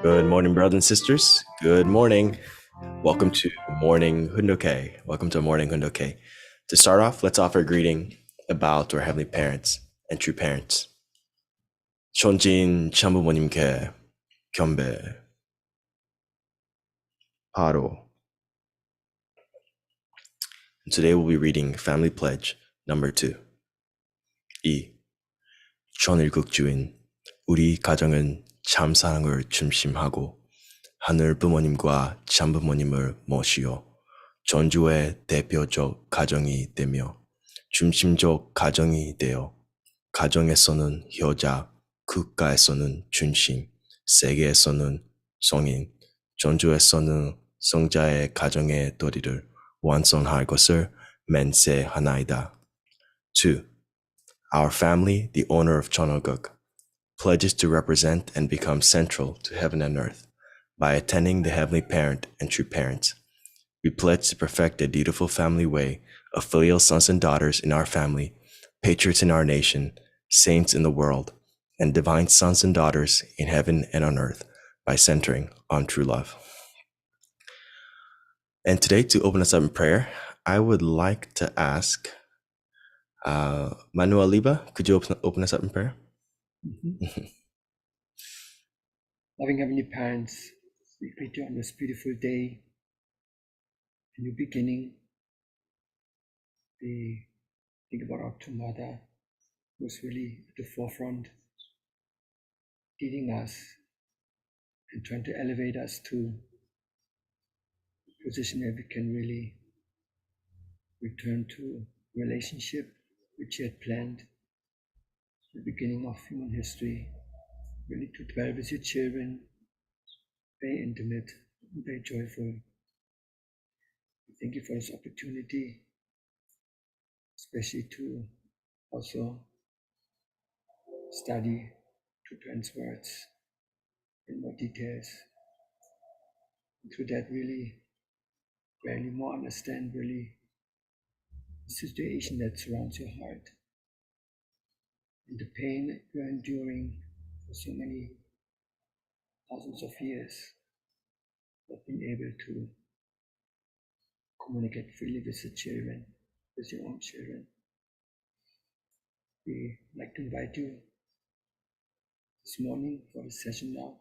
Good morning, brothers and sisters. Good morning. Welcome to Morning Hundoke. Welcome to Morning Hundoke. To start off, let's offer a greeting about our heavenly parents and true parents. 천진 참부모님께 경배, 바로. Today we'll be reading Family Pledge number 2. 2. 천일국주인 우리 가정은 참 사랑을 중심하고 하늘 부모님과 참부모님을 모시어 전주의 대표적 가정이 되며 중심적 가정이 되어 가정에서는 효자, 국가에서는 중심, 세계에서는 성인, 전주에서는 성자의 가정의 도리를 완성할 것을 맹세하나이다. 2. Our family, the owner of Chonoguk, pledges to represent and become central to heaven and earth by attending the heavenly parent and true parents. We pledge to perfect the dutiful family way of filial sons and daughters in our family, patriots in our nation, saints in the world, and divine sons and daughters in heaven and on earth by centering on true love. And today, to open us up in prayer, I would like to ask Manuel Liba, could you open us up in prayer? Loving Heavenly Parents, we greet you on this beautiful day, a new beginning. We think about our true mother, who's really at the forefront, leading us and trying to elevate us to a position where we can really return to relationship which she had planned at the beginning of human history, really to dwell with your children, very intimate, very joyful. Thank you for this opportunity, especially to also study two parents' words in more details. And through that, really more understand really the situation that surrounds your heart and the pain that you're enduring for so many thousands of years, not being able to communicate freely with the children, with your own children. We like to invite you this morning for the session now.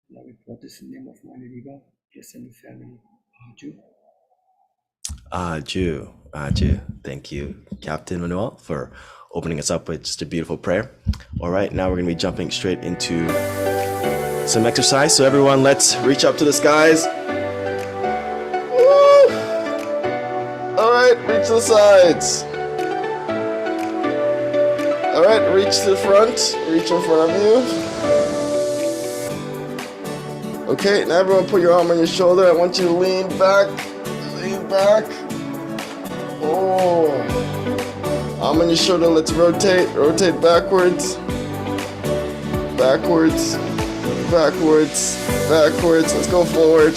And I report this in the name of my Liba, guest and the family. Aju. Thank you, Captain Manuel, for opening us up with just a beautiful prayer. All right, now we're going to be jumping straight into some exercise. So everyone, let's reach up to the skies. Woo! All right, reach to the sides. All right, reach to the front. Reach in front of you. Okay, now everyone put your arm on your shoulder. I want you to lean back. Lean back. Oh. Arm on your shoulder. Let's rotate. Rotate backwards. Backwards. Backwards. Backwards. Let's go forward.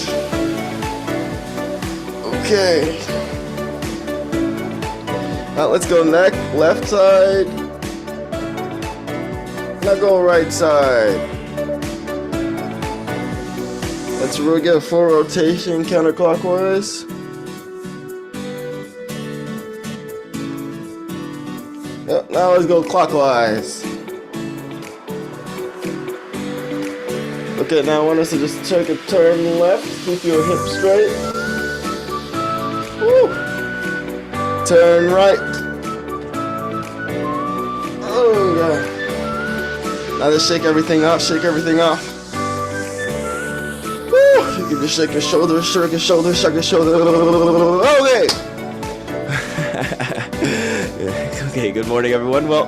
Okay. Now let's go neck. Left side. Now go right side. Let's really get a full rotation counterclockwise. Yep, now let's go clockwise. Okay, now I want us to just take a turn left. Keep your hips straight. Woo. Turn right. Oh, yeah. Now let's shake everything off. Shake everything off. You can just shake your shoulder, shake your shoulder, shake your shoulder. Okay. Okay, good morning, everyone. Well,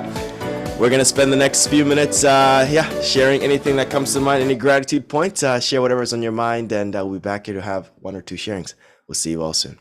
we're going to spend the next few minutes, sharing anything that comes to mind, any gratitude points, share whatever's on your mind, and we'll be back here to have one or two sharings. We'll see you all soon.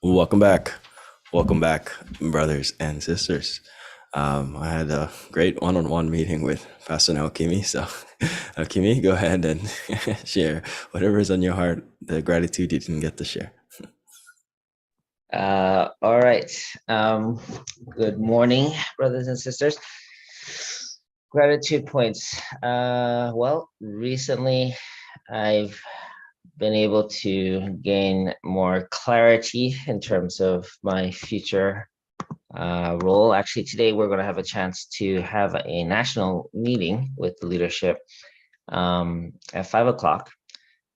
Welcome back. Welcome back, brothers and sisters. I had a great one-on-one meeting with Pastor Naokimi. So, Naokimi, go ahead and share whatever is on your heart, the gratitude you didn't get to share. All right. Good morning, brothers and sisters. Gratitude points. Well, recently I've been able to gain more clarity in terms of my future role. Actually, today we're going to have a chance to have a national meeting with the leadership at 5 o'clock.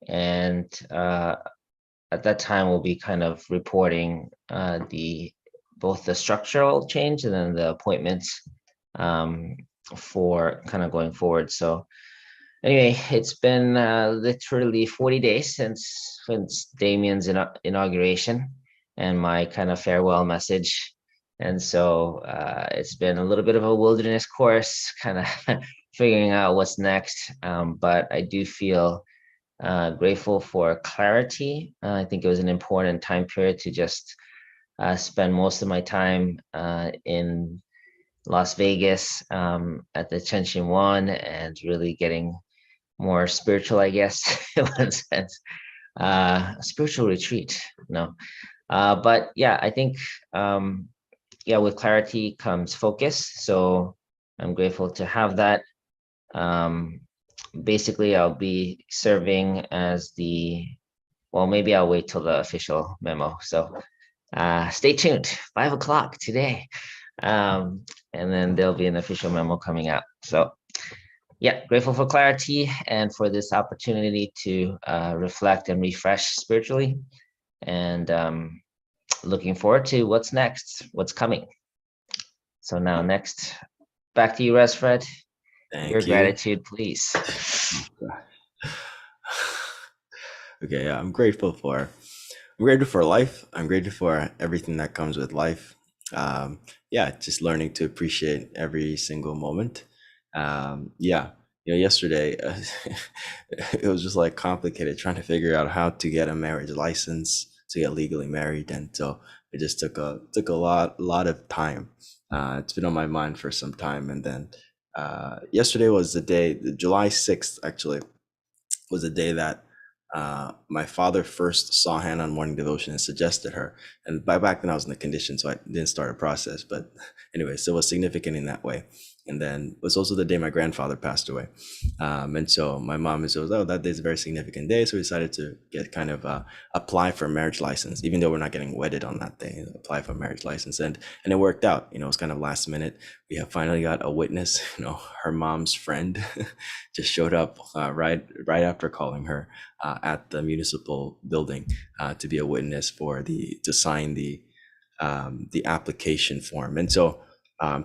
And at that time, we'll be kind of reporting both the structural change and then the appointments for kind of going forward. So anyway, it's been literally 40 days since Damien's inauguration and my kind of farewell message. And so it's been a little bit of a wilderness course, kind of figuring out what's next. But I do feel grateful for clarity. I think it was an important time period to just spend most of my time in Las Vegas at the Chenshin One and really getting more spiritual, I guess, in one sense. A spiritual retreat, no. But yeah, I think, with clarity comes focus. So I'm grateful to have that. Basically, I'll be serving as maybe I'll wait till the official memo. So stay tuned, 5 o'clock today. And then there'll be an official memo coming out. So yeah, grateful for clarity and for this opportunity to reflect and refresh spiritually. And looking forward to what's next, what's coming. So now next, back to you, Resfred. Thank Your you. gratitude, please. Okay, yeah, I'm grateful for life. I'm grateful for everything that comes with life. Just learning to appreciate every single moment. Yesterday it was just like complicated trying to figure out how to get a marriage license to get legally married, and so it just took a lot of time. It's been on my mind for some time, and then yesterday was the day, July 6th actually, was the day that my father first saw Hannah on morning devotion and suggested her. And by back then I was in the condition, so I didn't start a process. But anyway, so it was significant in that way. And then it was also the day my grandfather passed away. And so my mom was, that day's a very significant day. So we decided to get kind of apply for a marriage license, even though we're not getting wedded on that day, apply for a marriage license. And it worked out, it was kind of last minute. We have finally got a witness, her mom's friend just showed up right after calling her at the municipal building to be a witness to sign the application form. And so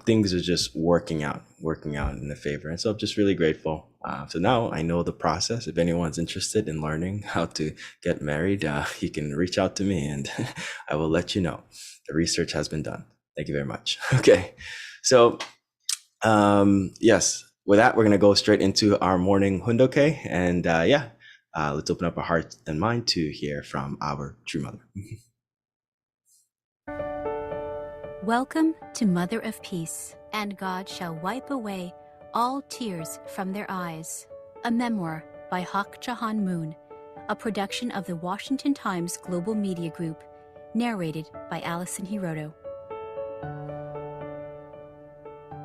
things are just working out in the favor. And so I'm just really grateful. So now I know the process. If anyone's interested in learning how to get married, you can reach out to me and I will let you know. The research has been done. Thank you very much. Okay. So yes, with that, we're going to go straight into our morning hundoke. And let's open up our heart and mind to hear from our true mother. Welcome to Mother of Peace, and God shall wipe away all tears from their eyes. A memoir by Hak Jahan Moon, a production of the Washington Times Global Media Group, narrated by Alison Hiroto.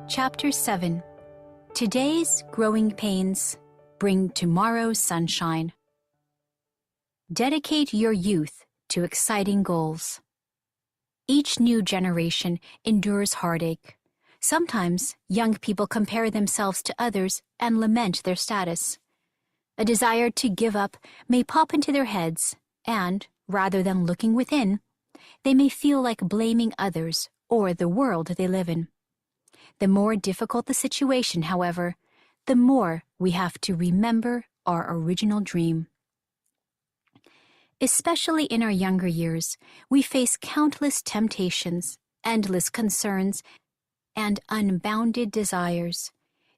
Chapter 7. Today's growing pains bring tomorrow's sunshine. Dedicate your youth to exciting goals. Each new generation endures heartache. Sometimes young people compare themselves to others and lament their status. A desire to give up may pop into their heads, and, rather than looking within, they may feel like blaming others or the world they live in. The more difficult the situation, however, the more we have to remember our original dream. Especially in our younger years, we face countless temptations, endless concerns, and unbounded desires.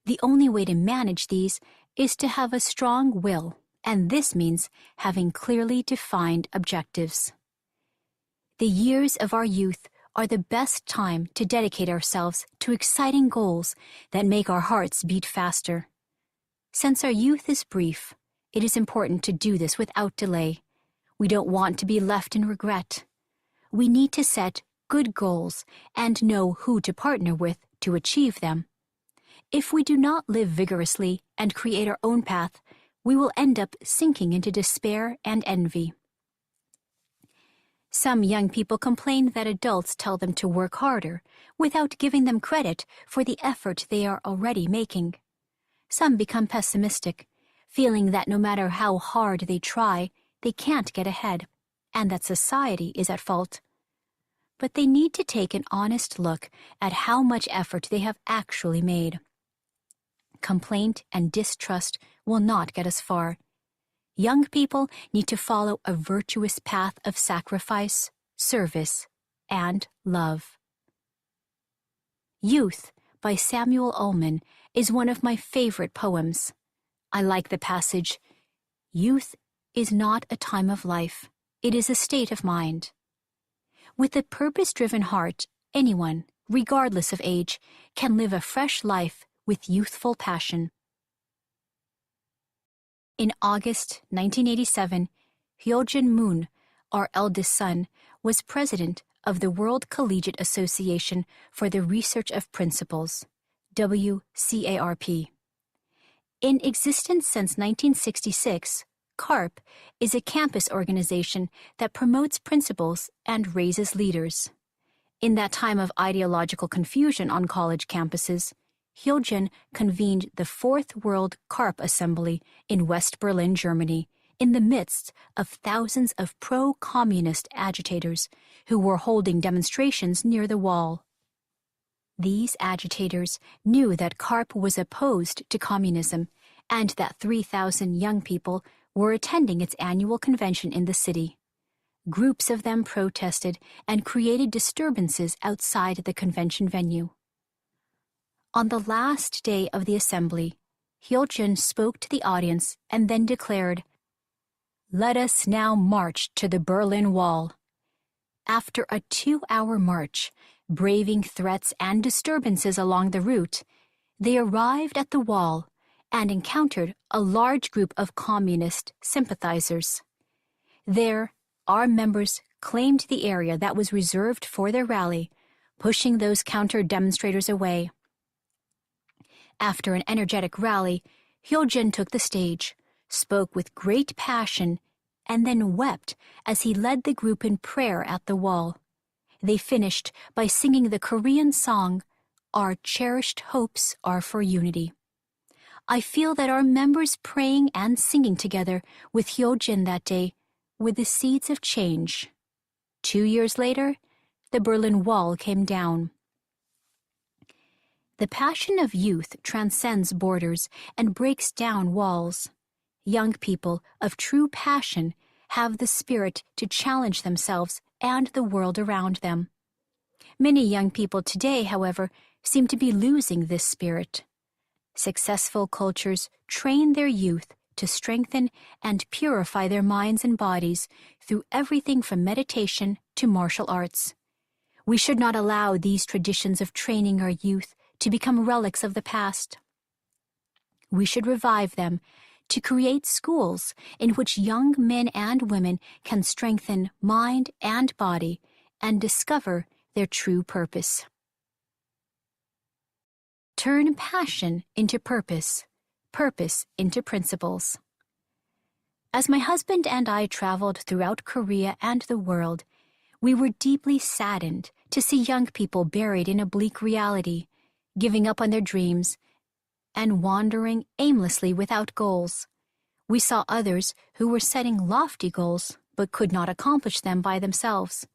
The only way to manage these is to have a strong will, and this means having clearly defined objectives. The years of our youth are the best time to dedicate ourselves to exciting goals that make our hearts beat faster. Since our youth is brief, it is important to do this without delay. We don't want to be left in regret. We need to set good goals and know who to partner with to achieve them. If we do not live vigorously and create our own path, we will end up sinking into despair and envy. Some young people complain that adults tell them to work harder without giving them credit for the effort they are already making. Some become pessimistic, feeling that no matter how hard they try, they can't get ahead, and that society is at fault. But they need to take an honest look at how much effort they have actually made. Complaint and distrust will not get us far. Young people need to follow a virtuous path of sacrifice, service, and love. Youth by Samuel Ullman is one of my favorite poems. I like the passage, "Youth is not a time of life, it is a state of mind." With a purpose-driven heart, anyone, regardless of age, can live a fresh life with youthful passion. In August 1987, Hyojin Moon, our eldest son, was president of the World Collegiate Association for the Research of Principles, WCARP. In existence since 1966, CARP is a campus organization that promotes principles and raises leaders. In that time of ideological confusion on college campuses, Hyojin convened the Fourth World CARP Assembly in West Berlin, Germany, in the midst of thousands of pro-communist agitators who were holding demonstrations near the wall. These agitators knew that CARP was opposed to communism and that 3,000 young people were attending its annual convention in the city. Groups of them protested and created disturbances outside the convention venue. On the last day of the assembly, Hyojin spoke to the audience and then declared, "Let us now march to the Berlin Wall." After a 2-hour march, braving threats and disturbances along the route, they arrived at the wall and encountered a large group of communist sympathizers. There, our members claimed the area that was reserved for their rally, pushing those counter-demonstrators away. After an energetic rally, Hyojin took the stage, spoke with great passion, and then wept as he led the group in prayer at the wall. They finished by singing the Korean song, "Our cherished hopes are for unity." I feel that our members praying and singing together with Hyojin that day were the seeds of change. 2 years later, the Berlin Wall came down. The passion of youth transcends borders and breaks down walls. Young people of true passion have the spirit to challenge themselves and the world around them. Many young people today, however, seem to be losing this spirit. Successful cultures train their youth to strengthen and purify their minds and bodies through everything from meditation to martial arts. We should not allow these traditions of training our youth to become relics of the past. We should revive them to create schools in which young men and women can strengthen mind and body and discover their true purpose. Turn passion into purpose, purpose into principles. As my husband and I traveled throughout Korea and the world, we were deeply saddened to see young people buried in a bleak reality, giving up on their dreams, and wandering aimlessly without goals. We saw others who were setting lofty goals but could not accomplish them by themselves.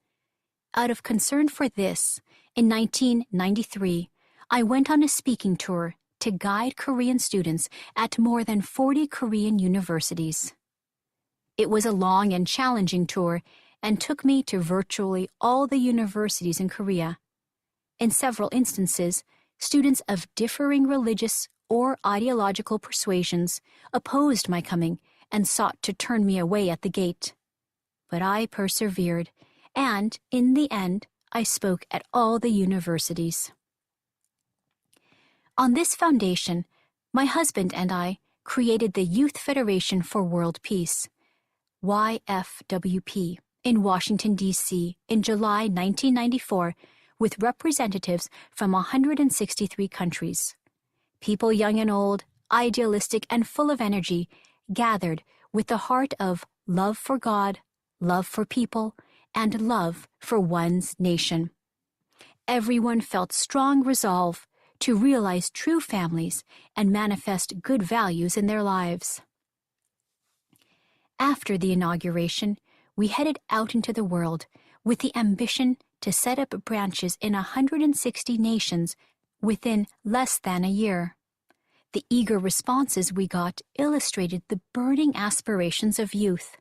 Out of concern for this, in 1993, I went on a speaking tour to guide Korean students at more than 40 Korean universities. It was a long and challenging tour and took me to virtually all the universities in Korea. In several instances, students of differing religious or ideological persuasions opposed my coming and sought to turn me away at the gate. But I persevered and in the end, I spoke at all the universities. On this foundation, my husband and I created the Youth Federation for World Peace, YFWP, in Washington, D.C. in July 1994 with representatives from 163 countries. People young and old, idealistic and full of energy, gathered with the heart of love for God, love for people, and love for one's nation. Everyone felt strong resolve to realize true families and manifest good values in their lives. After the inauguration, we headed out into the world with the ambition to set up branches in 160 nations within less than a year. The eager responses we got illustrated the burning aspirations of youth.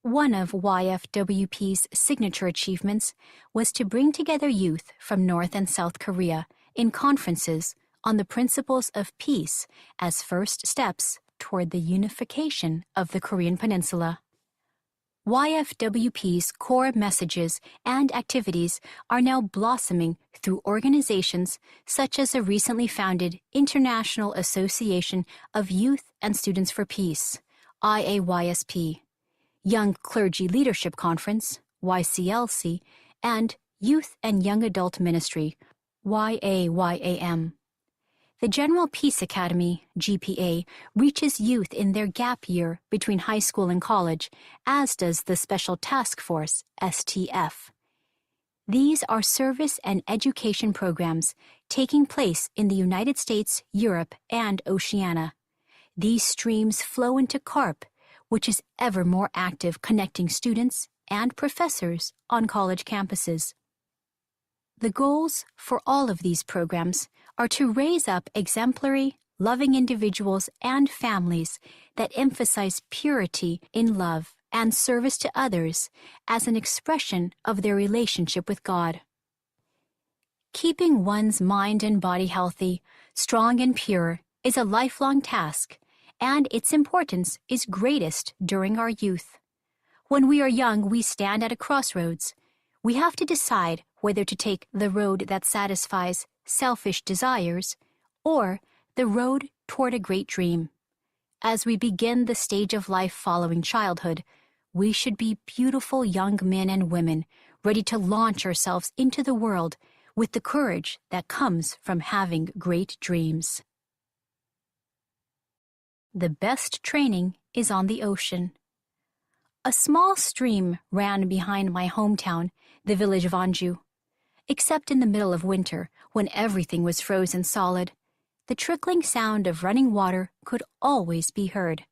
One of YFWP's signature achievements was to bring together youth from North and South Korea in conferences on the principles of peace as first steps toward the unification of the Korean Peninsula. YFWP's core messages and activities are now blossoming through organizations such as the recently founded International Association of Youth and Students for Peace, IAYSP, Young Clergy Leadership Conference, YCLC, and Youth and Young Adult Ministry, YAYAM. The General Peace Academy, GPA, reaches youth in their gap year between high school and college, as does the Special Task Force, STF. These are service and education programs taking place in the United States, Europe, and Oceania. These streams flow into CARP, which is ever more active connecting students and professors on college campuses. The goals for all of these programs are to raise up exemplary, loving individuals and families that emphasize purity in love and service to others as an expression of their relationship with God. Keeping one's mind and body healthy, strong and pure is a lifelong task, and its importance is greatest during our youth. When we are young, we stand at a crossroads. We have to decide whether to take the road that satisfies selfish desires or the road toward a great dream. As we begin the stage of life following childhood, we should be beautiful young men and women ready to launch ourselves into the world with the courage that comes from having great dreams. The best training is on the ocean. A small stream ran behind my hometown, the village of Anju. Except in the middle of winter, when everything was frozen solid, the trickling sound of running water could always be heard.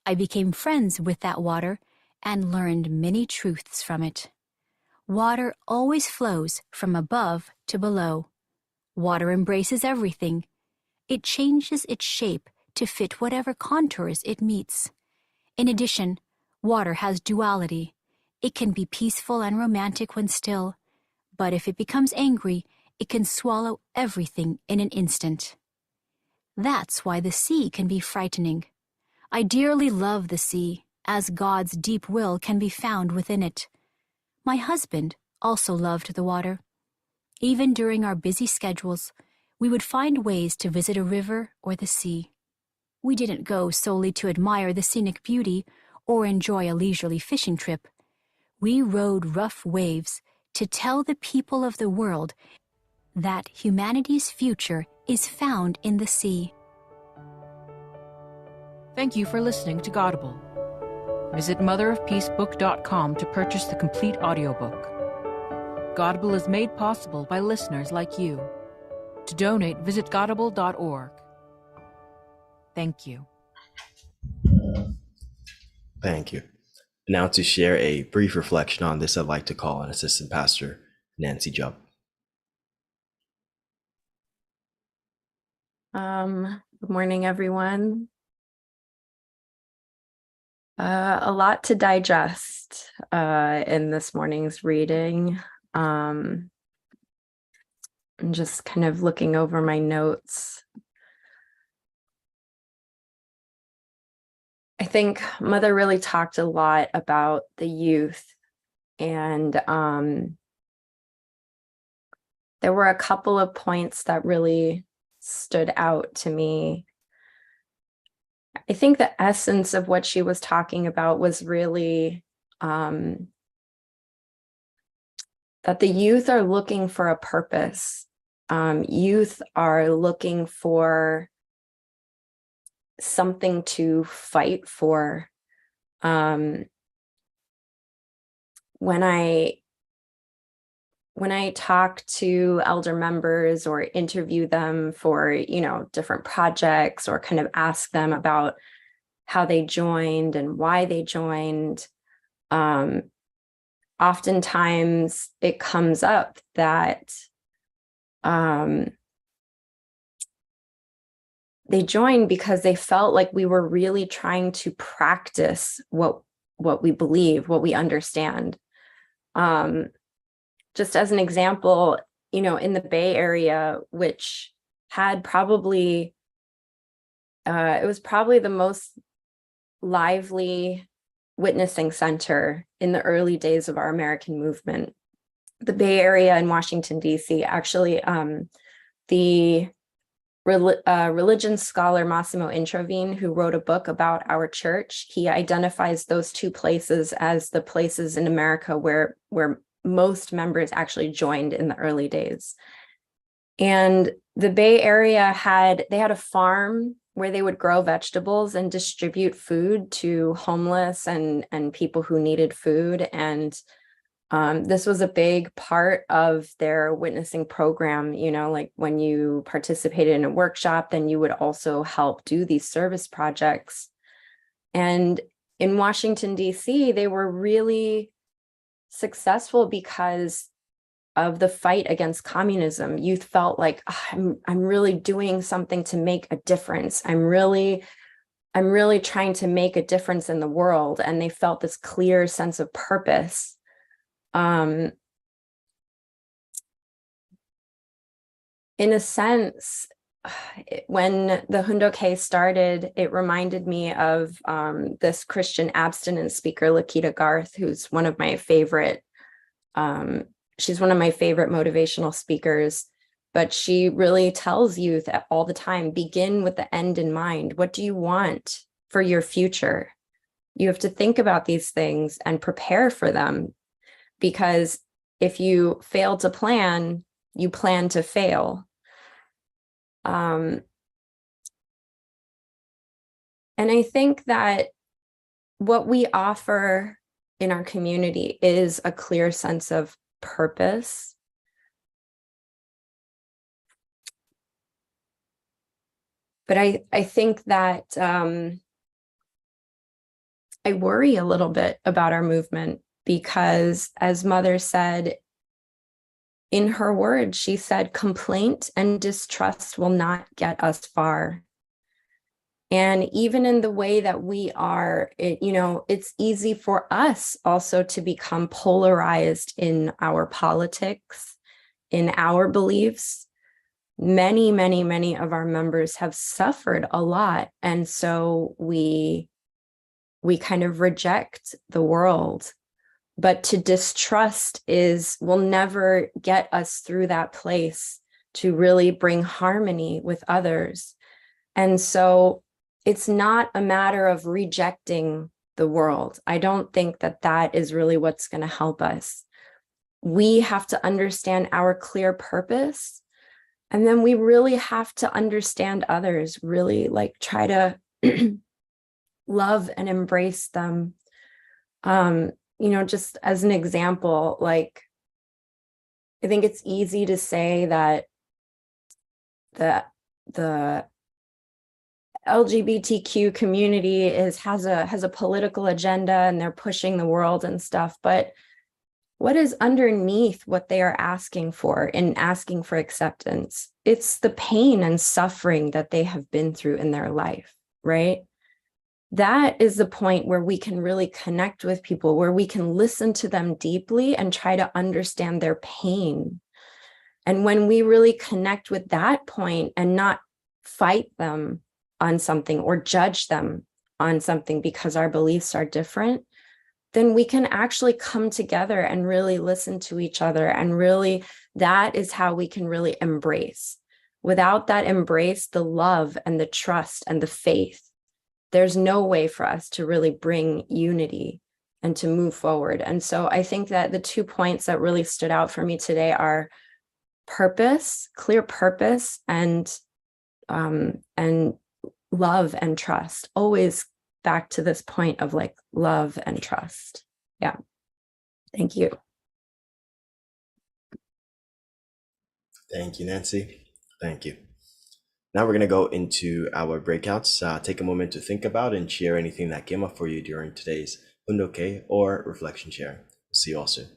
I became friends with that water and learned many truths from it. Water always flows from above to below. Water embraces everything. It changes its shape to fit whatever contours it meets. In addition, water has duality. It can be peaceful and romantic when still, but if it becomes angry, it can swallow everything in an instant. That's why the sea can be frightening. I dearly love the sea, as God's deep will can be found within it. My husband also loved the water. Even during our busy schedules, we would find ways to visit a river or the sea. We didn't go solely to admire the scenic beauty or enjoy a leisurely fishing trip. We rode rough waves to tell the people of the world that humanity's future is found in the sea. Thank you for listening to Godable. Visit motherofpeacebook.com to purchase the complete audiobook. Godable is made possible by listeners like you. To donate, visit godable.org. Thank you. Thank you. Now to share a brief reflection on this, I'd like to call on Assistant Pastor Nancy Jubb. Good morning, everyone. A lot to digest in this morning's reading. I'm just kind of looking over my notes. I think Mother really talked a lot about the youth And there were a couple of points that really stood out to me. I think the essence of what she was talking about was really that the youth are looking for a purpose. Youth are looking for something to fight for. When I talk to elder members or interview them for, different projects, or kind of ask them about how they joined and why they joined, oftentimes it comes up that they joined because they felt like we were really trying to practice what we believe, what we understand. Just as an example, in the Bay Area, which had probably, it was probably the most lively witnessing center in the early days of our American movement. The Bay Area in Washington, D.C., actually, the religion scholar Massimo Introvine, who wrote a book about our church, he identifies those two places as the places in America where most members actually joined in the early days. And the Bay Area had a farm where they would grow vegetables and distribute food to homeless and people who needed food. And this was a big part of their witnessing program. Like when you participated in a workshop, then you would also help do these service projects. And in Washington, D.C., they were really successful because of the fight against communism. Youth felt like, I'm really doing something to make a difference. I'm really trying to make a difference in the world. And they felt this clear sense of purpose. In a sense, when the Hundoke started, it reminded me of this Christian abstinence speaker, Lakita Garth, who's one of my favorite. She's one of my favorite motivational speakers, but she really tells youth all the time, begin with the end in mind. What do you want for your future? You have to think about these things and prepare for them, because if you fail to plan, you plan to fail. And I think that what we offer in our community is a clear sense of purpose. But I think that I worry a little bit about our movement, because, as Mother said, in her words, she said, complaint and distrust will not get us far. And even in the way that we are, it's easy for us also to become polarized in our politics, in our beliefs. Many, many, many of our members have suffered a lot. And so we kind of reject the world. But to distrust will never get us through that place to really bring harmony with others. And so it's not a matter of rejecting the world. I don't think that is really what's going to help us. We have to understand our clear purpose. And then we really have to understand others, really try to love and embrace them. Just as an example, I think it's easy to say that the LGBTQ community has a political agenda and they're pushing the world and stuff, but what is underneath what they are asking for in asking for acceptance? It's the pain and suffering that they have been through in their life, right? That is the point where we can really connect with people, where we can listen to them deeply and try to understand their pain. And when we really connect with that point and not fight them on something or judge them on something because our beliefs are different, then we can actually come together and really listen to each other. And really, that is how we can really embrace. Without that embrace, the love and the trust and the faith, there's no way for us to really bring unity and to move forward. And so I think that the 2 points that really stood out for me today are purpose, clear purpose, and love and trust. Always back to this point of like love and trust. Yeah. Thank you. Thank you, Nancy. Thank you. Now we're going to go into our breakouts. Take a moment to think about and share anything that came up for you during today's Undoke or reflection share. We'll see you all soon.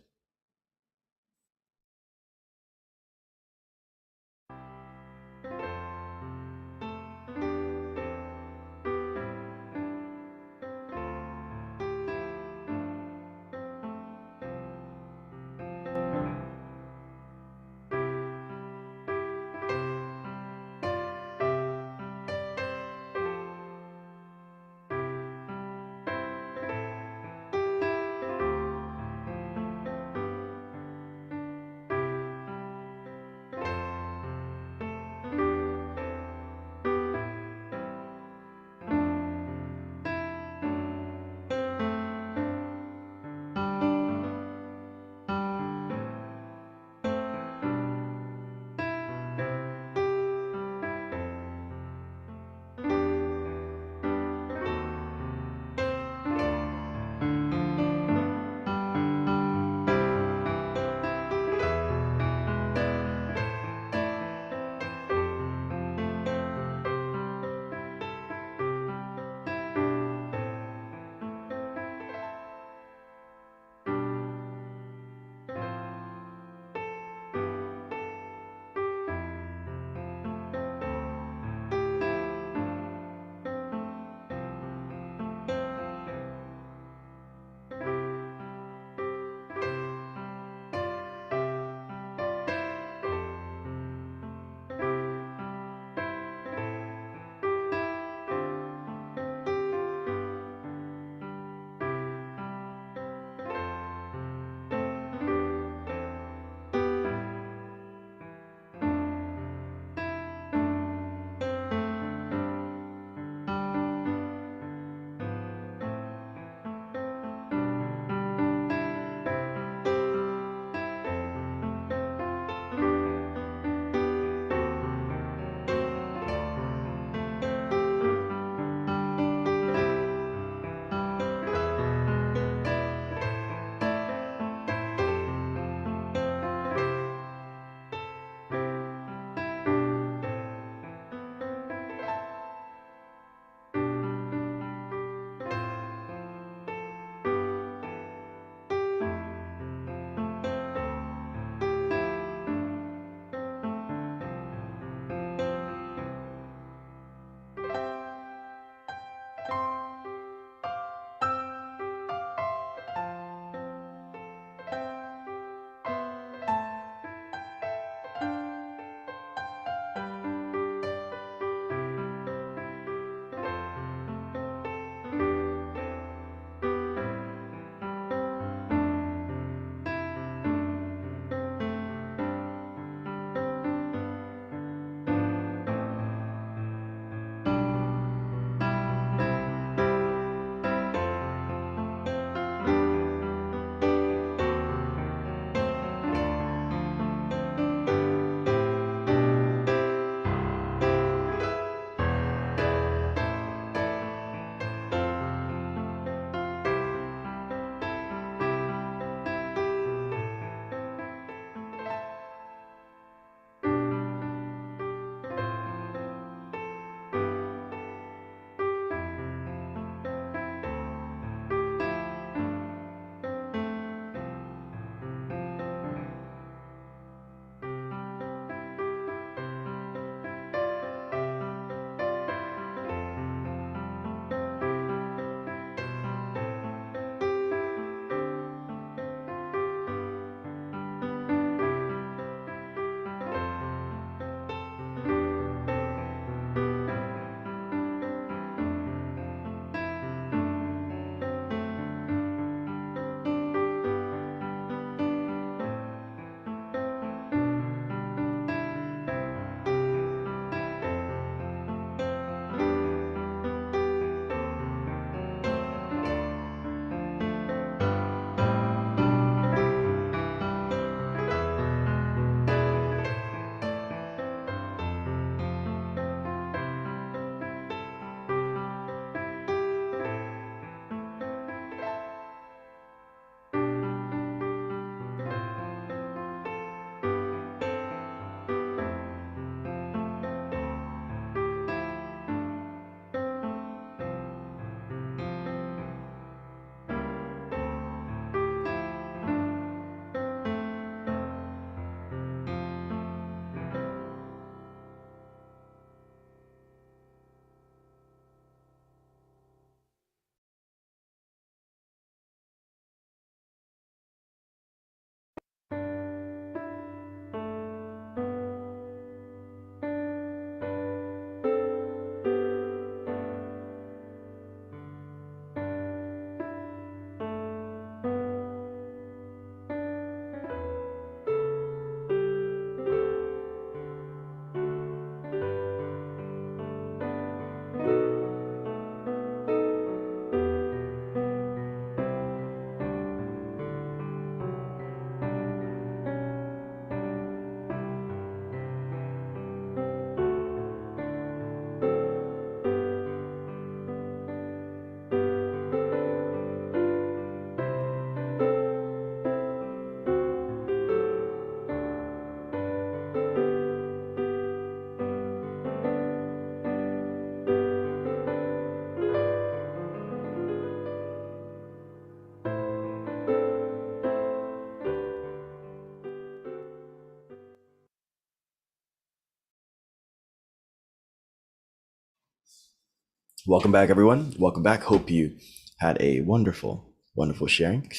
Welcome back, everyone. Welcome back. Hope you had a wonderful, wonderful sharing.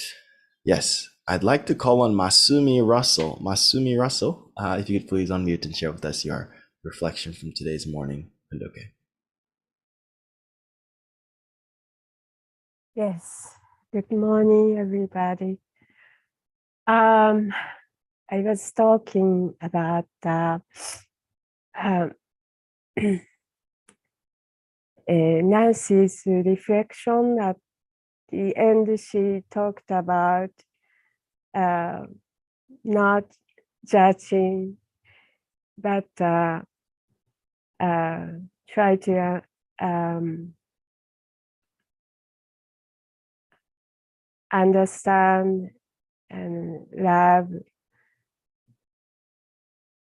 Yes, I'd like to call on Masumi Russell. Masumi Russell, if you could please unmute and share with us your reflection from today's morning. And okay. Yes. Good morning, everybody. I was talking about Nancy's reflection. At the end, she talked about not judging, but try to understand and love.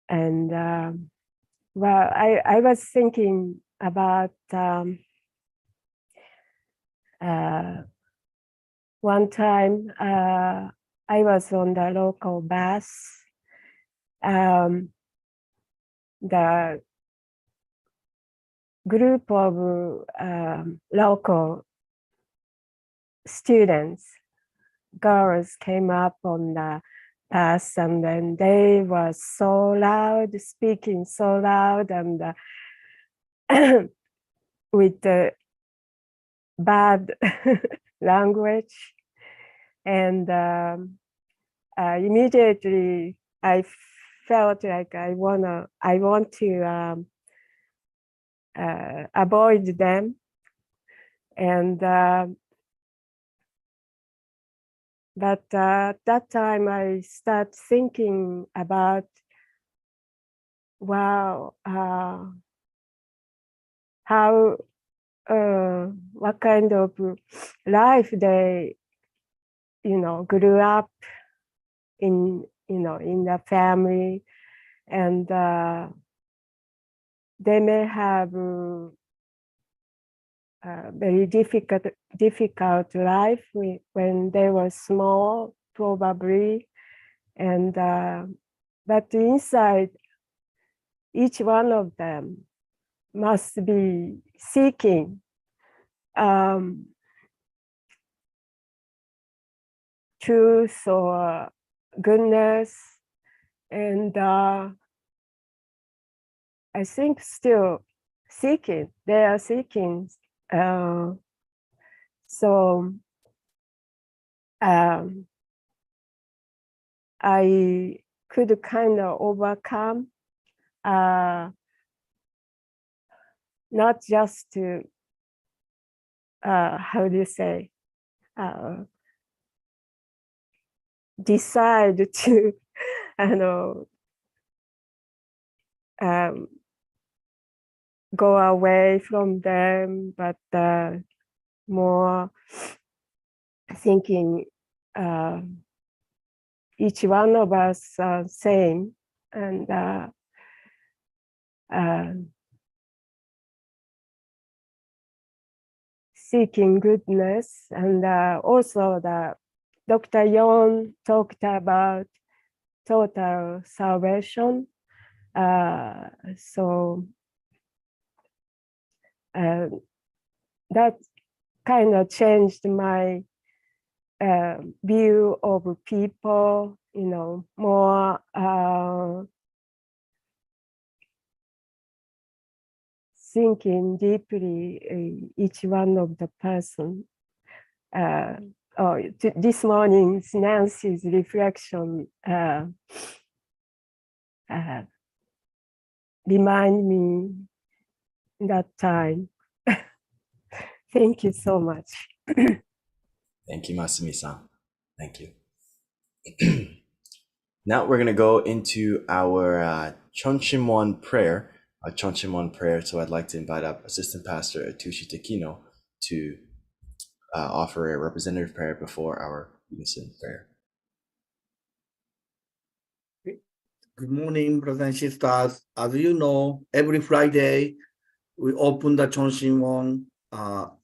And well, I was thinking about one time I was on the local bus. The group of local students, girls, came up on the bus, and then they were so loud, speaking so loud, and with the bad language. And immediately I felt like I want to avoid them. And but that time I start thinking about, wow, how what kind of life they grew up in, in the family, and they may have very difficult life when they were small, probably. And but inside, each one of them must be seeking truth or goodness. And I think still seeking, they are seeking. So I could kind of overcome, not just to, how do you say, decide to, go away from them, but more thinking each one of us are same, and seeking goodness. And also the Dr. Yon talked about total salvation. So that kind of changed my view of people, more thinking deeply each one of the person. This morning's Nancy's reflection remind me that time. Thank you so much. Thank you, Masumi-san. Thank you. Now we're going to go into our Chonshimon prayer. So I'd like to invite up Assistant Pastor Atushi Takino to offer a representative prayer before our unison prayer. Good morning, brothers and sisters. As you know, every Friday we open the Chonshimon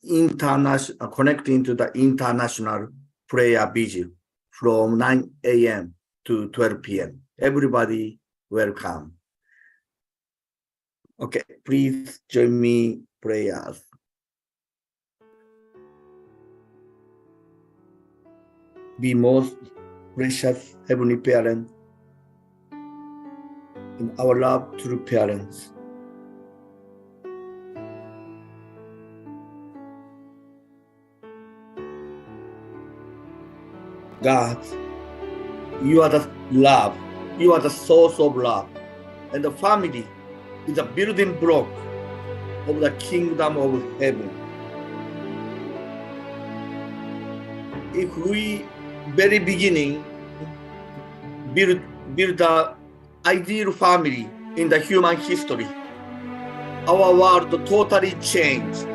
international, connecting to the international prayer vigil from 9 a.m. to 12 p.m. Everybody welcome. Okay, please join me prayers. be most precious Heavenly Parent in our love true parents. God, you are the love. You are the source of love. And the family is a building block of the kingdom of heaven. If we very beginning build the ideal family in the human history, our world totally changed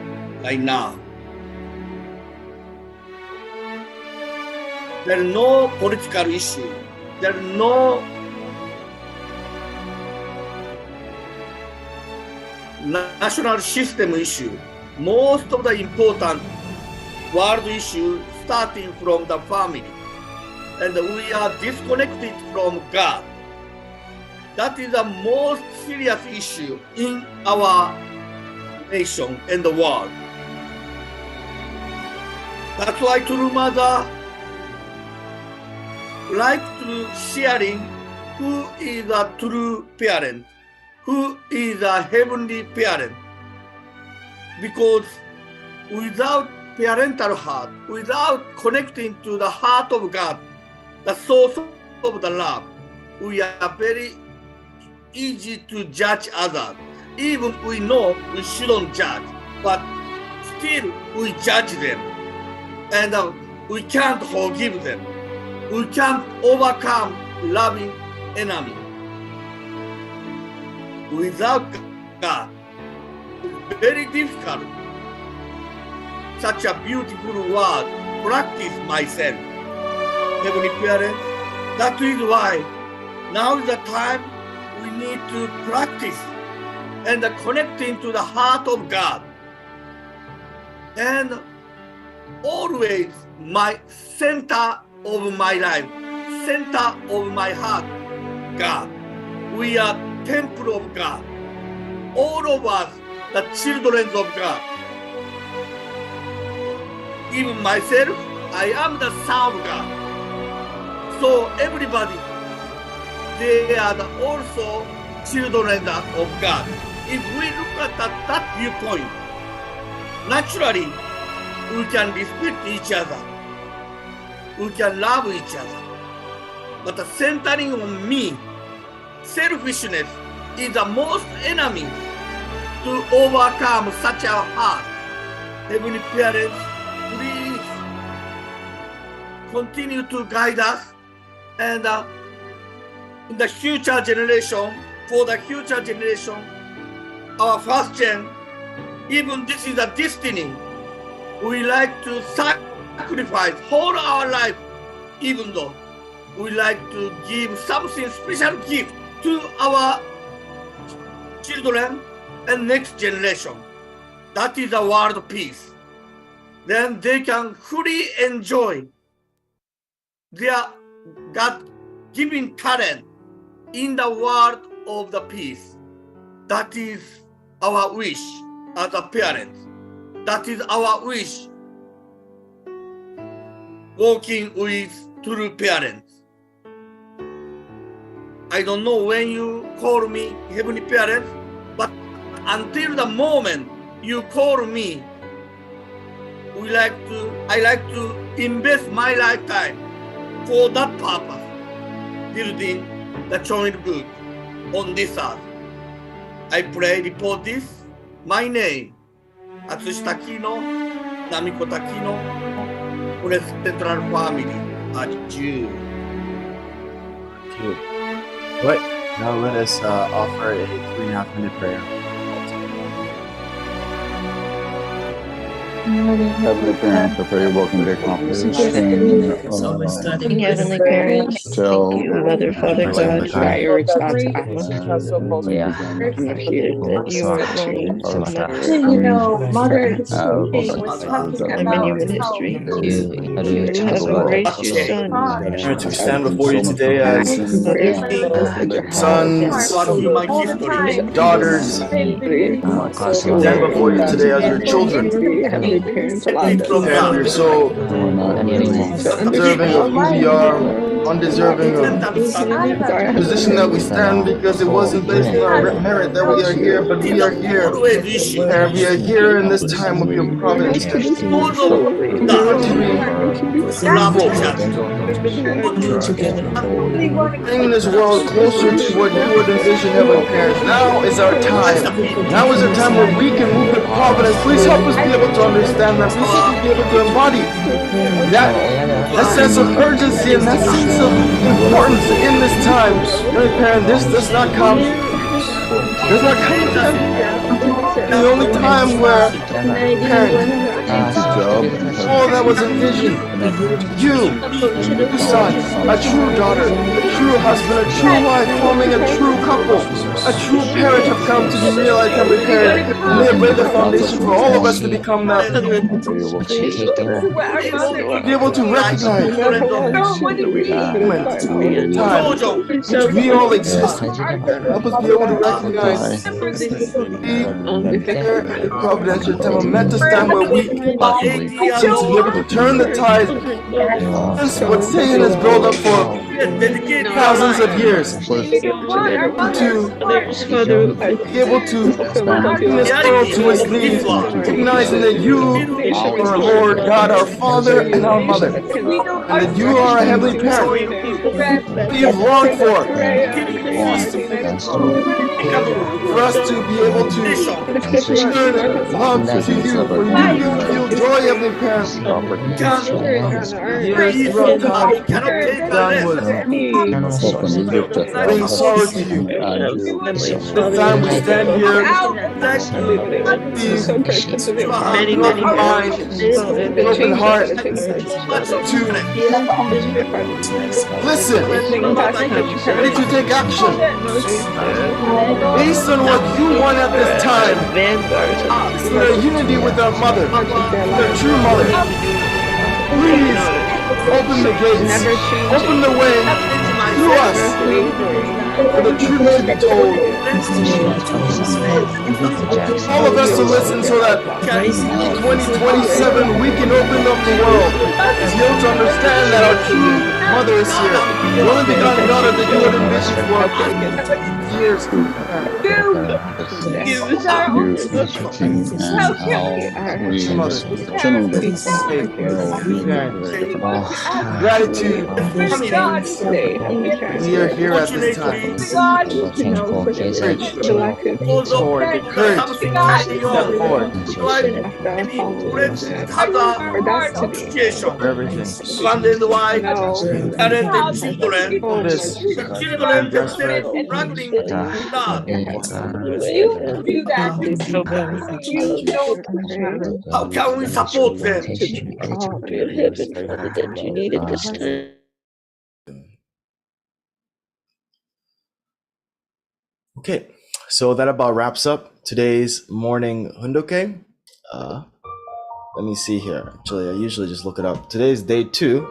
right now. There is no political issue. There is no national system issue. Most of the important world issues starting from the family. And we are disconnected from God. That is the most serious issue in our nation and the world. That's why true mother like to sharing who is a true parent, who is a heavenly parent. Because without parental heart, without connecting to the heart of God, the source of the love, we are very easy to judge others. Even we know we shouldn't judge, but still we judge them. And we can't forgive them. We can't overcome loving enemy. Without God, it's very difficult. Such a beautiful word, practice myself. Heavenly Parents, that is why now is the time we need to practice and connecting to the heart of God. And always my center of my life, center of my heart, God. We are temple of God. All of us, the children of God. Even myself, I am the son of God. So everybody, they are also children of God. If we look at that viewpoint, naturally, we can respect each other. We can love each other. But the centering on me, selfishness is the most enemy to overcome such a heart. Heavenly Parents, please continue to guide us and in the future generation, for the future generation, our first gen, even this is a destiny. We like to sacrifice whole our life, even though we like to give something special gift to our children and next generation. That is the world peace. Then they can fully enjoy their God-given talent in the world of the peace. That is our wish as a parent. That is our wish working with true parents. I don't know when you call me Heavenly Parents, but until the moment you call me, I like to invest my lifetime for that purpose, building the childhood on this earth. I pray report this, my name, Atsushi Takino, Namiko Takino, for the Central Family, adieu. Right. Now let us offer a 3.5-minute prayer. Heavenly Parents, I pray you welcome their confidence. Heavenly Parents, thank you, Mother, Father, God, for your response, Abba. Yeah. I'm here that you are alone, so Mother, I'm in your ministry. You have embraced your son. Parents, we stand before you today as sons, daughters. We stand before you today as your children. parents allowed us And we're so We're not anymore. deserving of who we are, undeserving of the position that we stand because it wasn't based on our merit that we are here, but we are here. And we are here in this time of your providence. And to be thankful, bring this world closer to what you would envision, Heavenly Parents. Now is our time. Now is our time where we can move with providence. Please help us be able to understand that. Please help us be able to embody that sense of urgency and that sense of importance in this time. Heavenly Parent, this does not come the only time where parent all that was envisioned. You, son, a true daughter, a true husband, a true wife, forming a true couple, a true parent have come to be realized and prepared. And they have laid the foundation for all of us to become that. Be able to recognize moment, time, which we all exist. Help us be able to recognize the providential time, a mental time where we seem to be able to turn the tide. This is what Satan has built up for thousands of years. To be able to bring this world to its knees, recognizing that you are our Lord God, our Father and our Mother, and that you are a heavenly parent. We have longed for us to be able to turn love to you, for you feel joy, heavenly parents. Years throughout time, done was bring sorrow to you. This time we stand here, open mind, open heart, to listen, ready to take action based on what you want at this time. In our unity with our mother, our true mother. Please open the gates, open the way to us for the truth to be told. All of us to listen so that 2027 we can open up the world and be able to understand that our true mother is here. The only begotten daughter that you had envisioned for years. Gratitude. We are here at this time. Forward. Courage. Step forward. For everything. Husband and wife, talented children, This. children just struggling with how can we support them? that you need at this time. Okay, so that about wraps up today's morning Hundoke. Let me see here. Actually, I usually just look it up. Today's day 2.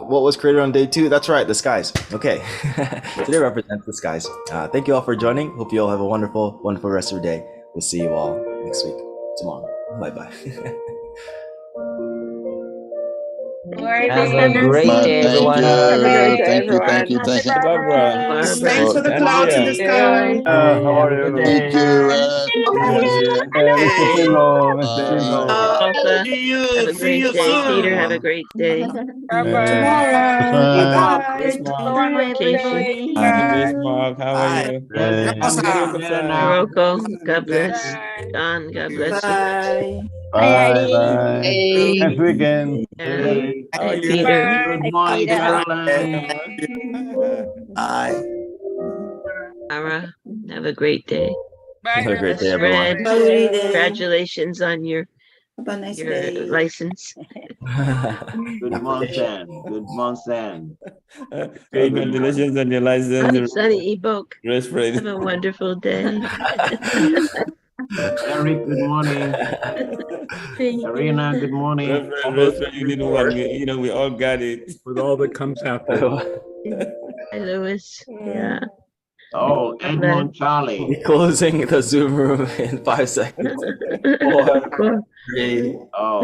What was created on day 2? That's right, the skies. Okay, today represents the skies. Thank you all for joining. Hope you all have a wonderful, wonderful rest of your day. We'll see you all next week, tomorrow. Bye-bye. Have a great day, everyone. Thank you. Barbara. Thanks for the clouds in the sky. How are you? Thank you, Alpha. See you. Have a See great you day. soon. Peter, have a great day. Casey. Mark, how are you? Morocco, God bless. Don, God bless you. Bye. Next weekend. Hey, How are you? Peter. Good morning, Caroline. Bye. Sarah, have a great day. Have a great day, everyone. Fred, congratulations on your license. Good month, Sam. Congratulations on your license. Sunny Ebok, Rest for have a wonderful day. Eric, good morning. Karina, good morning. You didn't want me. We all got it. With all that comes after. Hi, Louis. Yeah. Oh, Edmond Charlie. We're closing the Zoom room in 5 seconds. 4, 3. Oh.